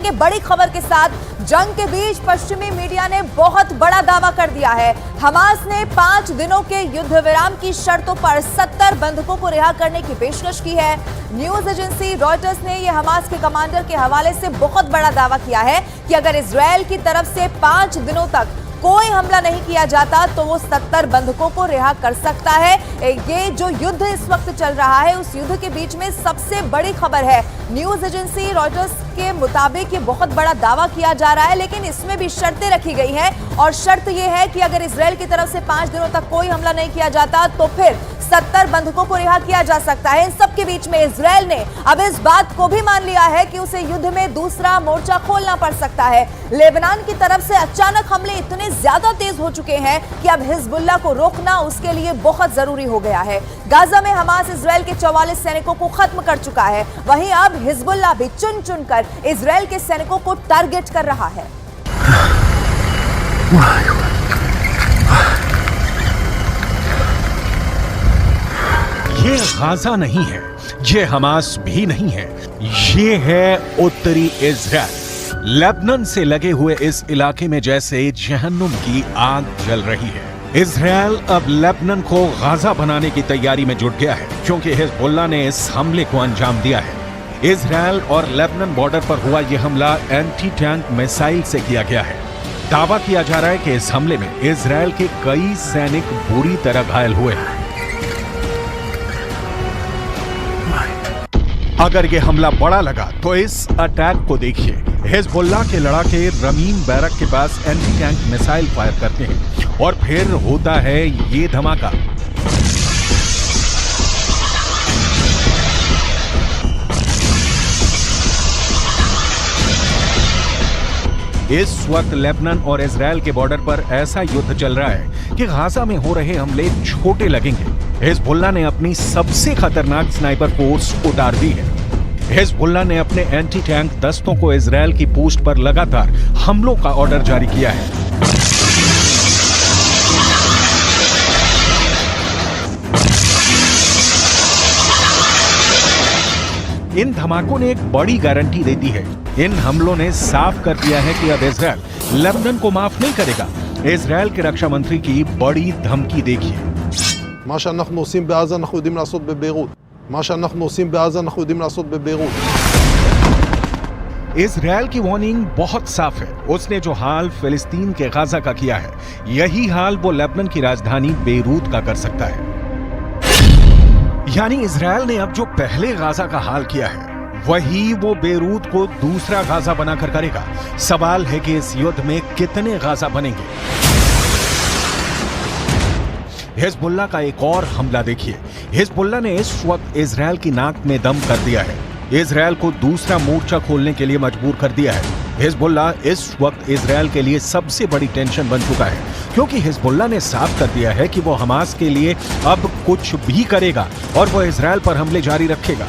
के बड़ी खबर के साथ जंग के बीच पश्चिमी मीडिया ने बहुत बड़ा दावा कर दिया है। हमास ने 5 दिनों के युद्ध विराम की शर्तों पर 70 बंधकों को रिहा करने की पेशकश की है। न्यूज एजेंसी रॉयटर्स ने यह हमास के कमांडर के हवाले से बहुत बड़ा दावा किया है कि अगर इजरायल की तरफ से 5 दिनों तक कोई हमला नहीं किया जाता तो वो 70 बंधकों को रिहा कर सकता है। ये जो युद्ध इस वक्त चल रहा है उस युद्ध के बीच में सबसे बड़ी खबर है। न्यूज एजेंसी रॉयटर्स के मुताबिक ये बहुत बड़ा दावा किया जा रहा है, लेकिन इसमें भी शर्तें रखी गई हैं और शर्त ये है कि अगर इजरायल की तरफ से 5 दिनों तक कोई हमला नहीं किया जाता तो फिर 70 बंधकों को रिहा किया जा सकता है। इन सबके बीच में इजरायल ने अब इस बात को भी मान लिया है कि उसे युद्ध में दूसरा मोर्चा खोलना पड़ सकता है। लेबनान की तरफ से अचानक हमले इतने ज्यादा तेज हो चुके हैं कि अब हिजबुल्लाह को रोकना उसके लिए बहुत जरूरी हो गया है। गाजा में हमास इजरायल के 44 सैनिकों को खत्म कर चुका है, वहीं अब हिजबुल्लाह भी चुन चुनकर इजरायल के सैनिकों को टारगेट कर रहा है। ये गाजा नहीं है, ये हमास भी नहीं है, ये है उत्तरी इजरायल। लेबनान से लगे हुए इस इलाके में जैसे जहन्नुम की आग जल रही है। इजरायल अब लेबनान को गाजा बनाने की तैयारी में जुट गया है, क्योंकि हिजबुल्लाह ने इस हमले को अंजाम दिया है। इजरायल और लेबनान बॉर्डर पर हुआ यह हमला एंटी टैंक मिसाइल से किया गया है। दावा किया जा रहा है कि इस हमले में इजरायल के कई सैनिक बुरी तरह घायल हुए हैं। अगर ये हमला बड़ा लगा तो इस अटैक को देखिए। हिजबुल्लाह के लड़ाके रमीम बैरक के पास एंटी टैंक मिसाइल फायर करते हैं और फिर होता है ये धमाका। इस वक्त लेबनान और इजरायल के बॉर्डर पर ऐसा युद्ध चल रहा है कि गाजा में हो रहे हमले छोटे लगेंगे। हिजबुल्लाह ने अपनी सबसे खतरनाक स्नाइपर फोर्स उतार दी है। हिजबुल्लाह ने अपने एंटी टैंक दस्तों को इजरायल की पोस्ट पर लगातार हमलों का ऑर्डर जारी किया है। इन धमाकों ने एक बड़ी गारंटी दे दी है। इन हमलों ने साफ कर दिया है कि अब इजरायल लेबनान को माफ नहीं करेगा। इजरायल के रक्षा मंत्री की बड़ी धमकी देखिए। מה שאנחנו עושים בעזה אנחנו יודעים לעשות בביירות. מה שאנחנו עושים בעזה אנחנו יודעים לעשות בביירות. इजरायल की वार्निंग बहुत साफ है। उसने जो हाल फिलिस्तीन के गाजा का किया है, यही हाल वो लेबनान की राजधानी बेरूत का कर सकता है। यानी इजरायल ने अब जो पहले गाजा का हाल किया है, वही वो बेरूत को दूसरा गाजा बनाकर करेगा। सवाल है कि इस युद्ध में कितने गाजा बनेंगे। हिजबुल्लाह का एक और हमला देखिए। हिजबुल्लाह ने इस वक्त इजरायल की नाक में दम कर दिया है। इजरायल को दूसरा मोर्चा खोलने के लिए मजबूर कर दिया है। हिजबुल्लाह इस वक्त इजरायल के लिए सबसे बड़ी टेंशन बन चुका है, क्योंकि हिजबुल्लाह ने साफ कर दिया है कि वो हमास के लिए अब कुछ भी करेगा और वो इजरायल पर हमले जारी रखेगा।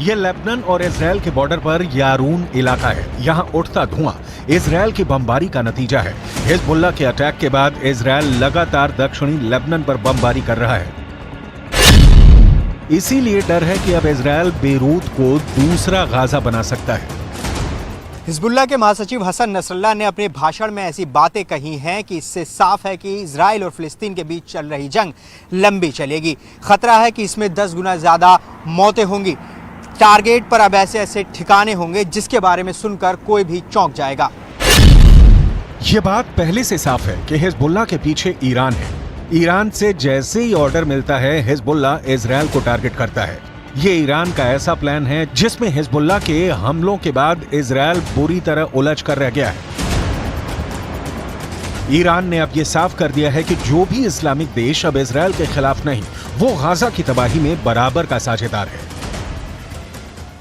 ये लेबनान और इजरायल के बॉर्डर पर यारून इलाका है। यहाँ उठता धुआं इजरायल की बमबारी का नतीजा है। हिजबुल्लाह के अटैक के बाद इजरायल लगातार दक्षिणी लेबनान पर बमबारी कर रहा है। इसीलिए डर है कि अब इजरायल बेरूत को दूसरा गाजा बना सकता है। हिजबुल्लाह के महासचिव हसन नसरल्लाह ने अपने भाषण में ऐसी बातें कही हैं कि इससे साफ है कि इजरायल और फिलिस्तीन के बीच चल रही जंग लंबी चलेगी। खतरा है कि इसमें 10 गुना ज्यादा मौतें होंगी। टारगेट पर अब ऐसे ऐसे ठिकाने होंगे जिसके बारे में सुनकर कोई भी चौंक जाएगा। ये बात पहले से साफ है कि हिजबुल्लाह के पीछे ईरान है। ईरान से जैसे ही ऑर्डर मिलता है, हिजबुल्लाह इजरायल को टारगेट करता है। ये ईरान का ऐसा प्लान है जिसमें हिजबुल्लाह के हमलों के बाद इजरायल बुरी तरह उलझ कर रह गया है। ईरान ने अब ये साफ कर दिया है कि जो भी इस्लामिक देश अब इजरायल के खिलाफ नहीं, वो गाजा की तबाही में बराबर का साझेदार है।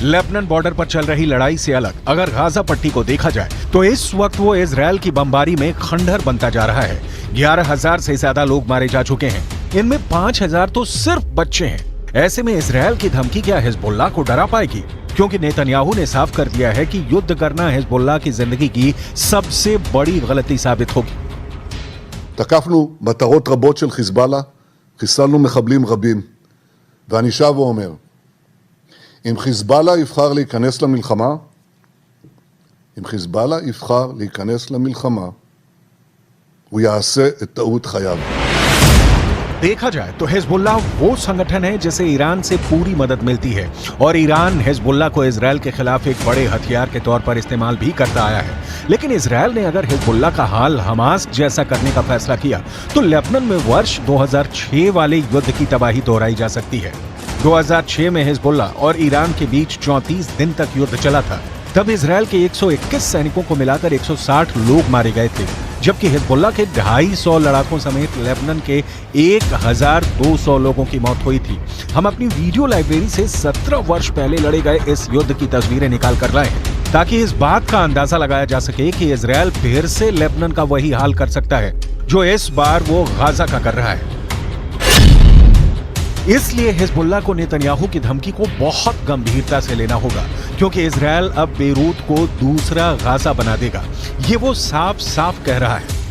लेबनान बॉर्डर पर चल रही लड़ाई से अलग अगर गाजा पट्टी को देखा जाए तो इस वक्त वो इजरायल की बमबारी में खंडहर बनता जा रहा है। 11,000 से ज्यादा लोग मारे जा चुके हैं, इनमें 5,000 तो सिर्फ बच्चे हैं। ऐसे में इजरायल की धमकी क्या हिजबुल्लाह को डरा पाएगी? क्योंकि नेतन्याहू ने साफ कर दिया है कि युद्ध करना हिजबुल्लाह की जिंदगी की सबसे बड़ी गलती साबित होगी। תקפנו מטרות רבות של חיזבאללה, חיסלנו מחבלים רבים, ואני שב ואומר, אם חיזבאללה יבחר להיכנס למלחמה, הוא יעשה את טעות חייו. देखा जाए तो हिजबुल्लाह वो संगठन है जिसे ईरान से पूरी मदद मिलती है और ईरान हिजबुल्लाह को इजरायल के खिलाफ एक बड़े हथियार के तौर पर इस्तेमाल भी करता आया है। लेकिन इजरायल ने अगर हिजबुल्लाह का हाल हमास जैसा करने का फैसला किया तो लेबनान में वर्ष 2006 वाले युद्ध की तबाही दोहराई जा सकती है। 2006 में हिजबुल्लाह और ईरान के बीच 34 दिन तक युद्ध चला था। तब इजरायल के 121 सैनिकों को मिलाकर 160 लोग मारे गए थे, जबकि हिजबुल्लाह के 250 लड़ाकों समेत लेबनान के 1,200 लोगों की मौत हुई थी। हम अपनी वीडियो लाइब्रेरी से 17 वर्ष पहले लड़े गए इस युद्ध की तस्वीरें निकाल कर लाए हैं ताकि इस बात का अंदाजा लगाया जा सके कि इजरायल फिर से लेबनान का वही हाल कर सकता है जो इस बार वो गाजा का कर रहा है। इसलिए हिजबुल्लाह को नेतन्याहू की धमकी को बहुत गंभीरता से लेना होगा, क्योंकि इजरायल अब बेरूत को दूसरा गाजा बना देगा। ये वो साफ साफ कह रहा है।